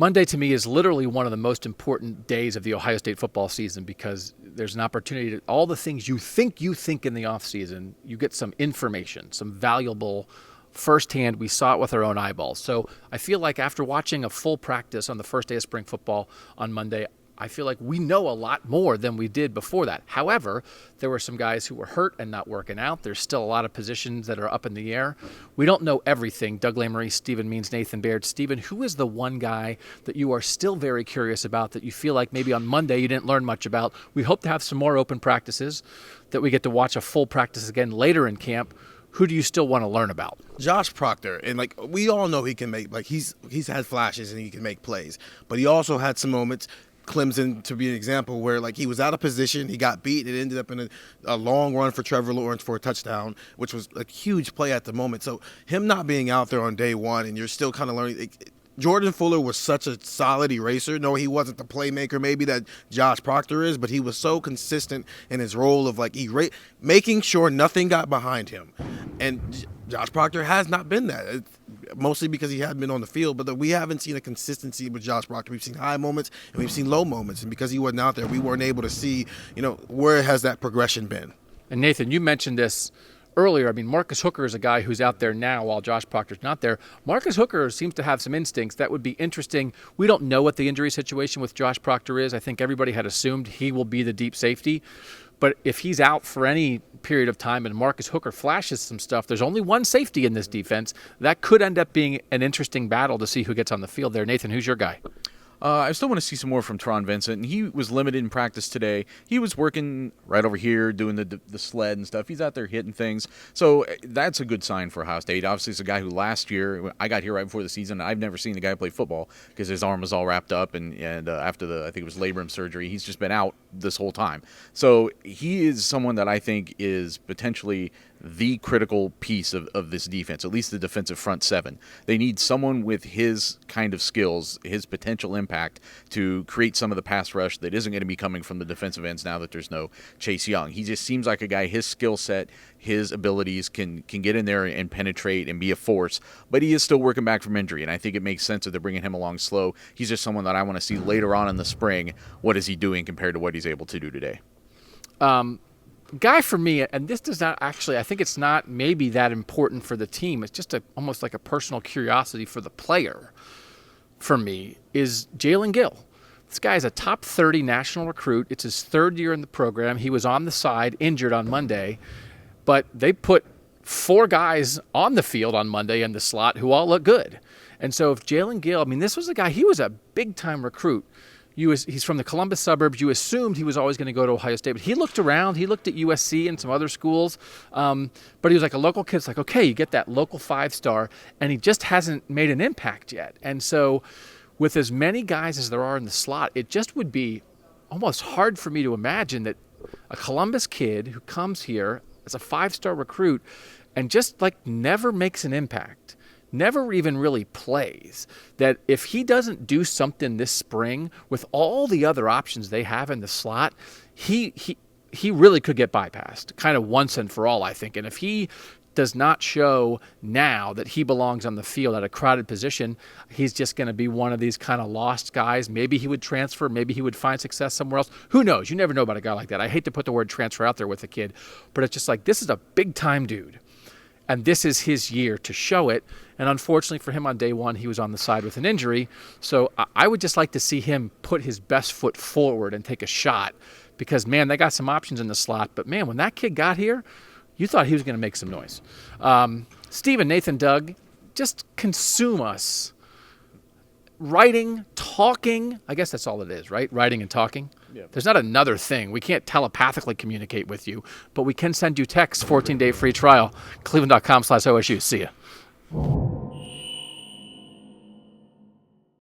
Monday to me is literally one of the most important days of the Ohio State football season because there's an opportunity to all the things you think in the off season, you get some information, some valuable firsthand. We saw it with our own eyeballs. So I feel like after watching a full practice on the first day of spring football on Monday, I feel like we know a lot more than we did before that. However, there were some guys who were hurt and not working out. There's still a lot of positions that are up in the air. We don't know everything. Doug Lesmerises, auth-smeans-auth, Nathan Baird. Stephen, who is the one guy that you are still very curious about that you feel like maybe on Monday you didn't learn much about? We hope to have some more open practices, that we get to watch a full practice again later in camp. Who do you still want to learn about? Josh Proctor. And we all know he can make, he's had flashes and he can make plays. But he also had some moments, Clemson to be an example, where he was out of position, he got beat, it ended up in a long run for Trevor Lawrence for a touchdown, which was a huge play at the moment. So him not being out there on day one, and you're still kind of learning. Jordan Fuller was such a solid eraser. No, he wasn't the playmaker maybe that Josh Proctor is, but he was so consistent in his role of making sure nothing got behind him. And Josh Proctor has not been that, mostly because he hadn't been on the field, but we haven't seen a consistency with Josh Proctor. We've seen high moments and we've seen low moments, and because he wasn't out there, we weren't able to see, where has that progression been. And Nathan, you mentioned this earlier. I mean, Marcus Hooker is a guy who's out there now while Josh Proctor's not there. Marcus Hooker seems to have some instincts that would be interesting. We don't know what the injury situation with Josh Proctor is. I think everybody had assumed he will be the deep safety. But if he's out for any period of time and Marcus Hooker flashes some stuff, there's only one safety in this defense. That could end up being an interesting battle to see who gets on the field there. Nathan, who's your guy? I still want to see some more from Tron Vincent, and he was limited in practice today. He was working right over here doing the sled and stuff. He's out there hitting things. So that's a good sign for Ohio State. Obviously, it's a guy who last year, I got here right before the season, I've never seen the guy play football because his arm was all wrapped up, and after I think it was labrum surgery, he's just been out this whole time. So he is someone that I think is potentially the critical piece of this defense, at least the defensive front seven. They need someone with his kind of skills, his potential impact to create some of the pass rush that isn't going to be coming from the defensive ends now that there's no Chase Young. He just seems like a guy, his skill set, his abilities can get in there and penetrate and be a force, but he is still working back from injury, and I think it makes sense that they're bringing him along slow. He's just someone that I want to see later on in the spring. What is he doing compared to what he's able to do today? Guy for me, and this does not actually, I think it's not maybe that important for the team. It's just almost like a personal curiosity for the player for me, is Jalen Gill. This guy is a top 30 national recruit. It's his third year in the program. He was on the side, injured on Monday, but they put 4 guys on the field on Monday in the slot who all look good. And so if Jalen Gill, this was a guy, he was a big-time recruit. He's from the Columbus suburbs. You assumed he was always going to go to Ohio State, but he looked around. He looked at USC and some other schools, but he was like a local kid. It's like, okay, you get that local 5-star, and he just hasn't made an impact yet. And so with as many guys as there are in the slot, it just would be almost hard for me to imagine that a Columbus kid who comes here as a 5-star recruit and just never makes an impact, never even really plays, that if he doesn't do something this spring with all the other options they have in the slot, he really could get bypassed kind of once and for all, I think. And if he does not show now that he belongs on the field at a crowded position, he's just going to be one of these kind of lost guys. Maybe he would transfer. Maybe he would find success somewhere else. Who knows? You never know about a guy like that. I hate to put the word transfer out there with a kid, but it's just this is a big-time dude. And this is his year to show it. And unfortunately for him on day one, he was on the side with an injury. So I would just like to see him put his best foot forward and take a shot because, man, they got some options in the slot. But, man, when that kid got here, you thought he was going to make some noise. Stephen, Nathan, Doug, just consume us. Writing, talking, I guess that's all it is, right? Writing and talking. Yeah. There's not another thing. We can't telepathically communicate with you, but we can send you texts, 14-day free trial, cleveland.com/OSU. See ya.